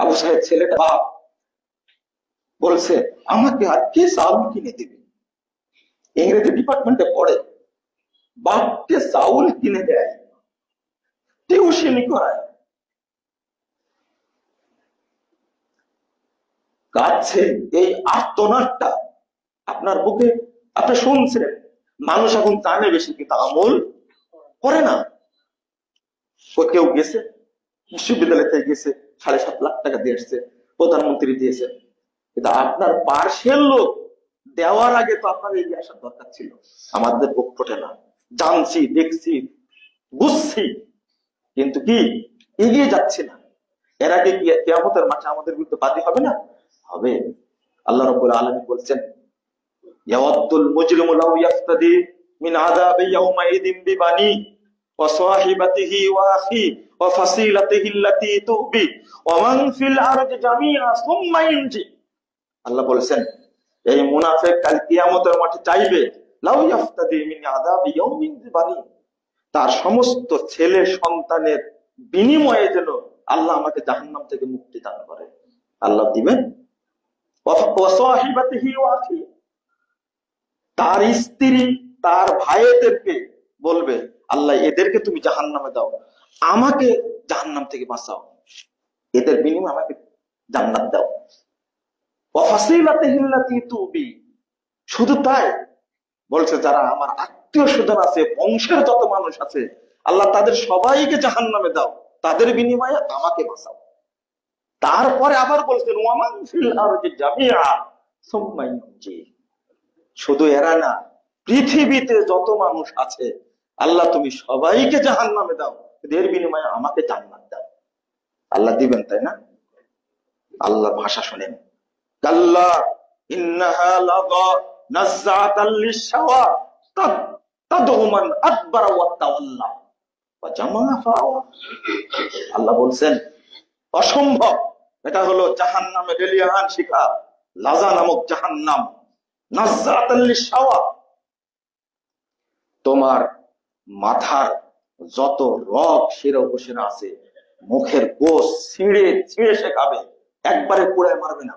আবু সাহেব ছেলেটা বাপ বলছে, আমাকে আর কে চাউল কিনে দিবে? ইংরেজি ডিপার্টমেন্টে পড়ে, বাপকে চাউল কিনে দেয়, টিউশনি করায়, কাছে এই আর্তনাদটা আপনার বুকে আপনি শুনছিলেন। মানুষ এখন জানে বেশি, কিন্তু আমল করে না। কেউ গেছে বিশ্ববিদ্যালয় থেকে গেছে, 7.5 লাখ টাকা দিয়ে আসছে, প্রধানমন্ত্রী দিয়েছে, কিন্তু আপনার পার্শ্বের লোক দেওয়ার আগে তো আপনার এগিয়ে আসার দরকার ছিল। আমাদের বুক ফোটে না, জানছি, দেখছি, বুঝছি, কিন্তু কি এগিয়ে যাচ্ছে না। এর আগে কি কিয়ামতের মাঠে আমাদের বিরুদ্ধে বাদী হবে না? হবে। আল্লাহ রাব্বুল আলামিন বলছেন, ইয়াওয়াদুল মুজরিমু লাউ ইয়াফতাদি মিন আযাবি ইয়াউমাইযিন বিবানি ওয়া সাহিবাতিহি ওয়া আখি ওয়া ফাসিলাতিহি আল্লাতী তুবি ওয়া মান ফিল আরদি জামিআ সুম্মা ইনজি। আল্লাহ বলেছেন, এই মুনাফিক কাল কিয়ামতের মাঠে চাইবে, লাউ ইয়াফতাদি মিন আযাবি ইয়াউমিন বিবানি, তার সমস্ত ছেলে সন্তানের বিনিময়ে যেন আল্লাহ আমাকে জাহান্নাম থেকে মুক্তি দান করে। আল্লাহ দিবেন। তার স্ত্রী তার ভাইদেরকে বলবে, আল্লাহ এদেরকে তুমি জাহান্নামে দাও, আমাকে জাহান্নাম থেকে বাঁচাও, এদের বিনিময়ে আমাকে জান্নাত দাও। শুধু তাই বলছে, যারা আমার আত্মীয় স্বজন আছে, বংশের যত মানুষ আছে, আল্লাহ তাদের সবাইকে জাহান্নামে দাও, তাদের বিনিময়ে আমাকে বাঁচাও। তারপরে আবার বলছেন, ওয়ামান ফিল আরদি জামিআ সুম্মা ইনজি। শুধু এরা না, পৃথিবীতে যত মানুষ আছে, আল্লাহ তুমি সবাইকে জাহান্নামে দাও, এর বিনিময়ে আমাকে জান্নাত দাও। আল্লাহ দিবেন, তাই না? আল্লাহ ভাষা শোনেন, কাল্লা ইন্নাহা লাযা নাযাতাল লিশাওয়া তাদউ মান আদবারা ওয়া তাওয়াল্লা ওয়া জামাআ ফাওয়া। আল্লাহ বলছেন, অসম্ভব, এটা হলো জাহান্নামের রেলিয়ান শিখা, লাজা নামক জাহান্নাম, নাযাতাল লিশাওয়া। তোমার মাথার যত রগ শিরা উপশিরা আছে, মুখের গোশ ছিঁড়ে ছিঁড়ে সে খাবে, একবারে পুড়ে মারবে না।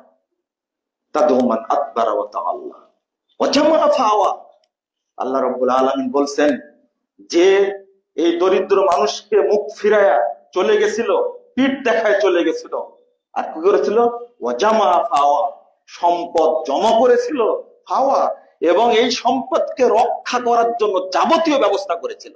তাদউ মান আদবারা ওয়া তাওয়াল্লা ওয়া জামাআ ফাওয়া। আল্লাহ রাব্বুল আলামিন বলছেন, যে এই দরিদ্র মানুষকে মুখ ফিরায়া চলে গেছিল, পিঠ দেখায় চলে গেছিল, আর কি করেছিল? ওয়া জামাআ ফাওয়া, সম্পদ জমা করেছিল, ফাওয়া, এবং এই সম্পদকে রক্ষা করার জন্য যাবতীয় ব্যবস্থা করেছিল।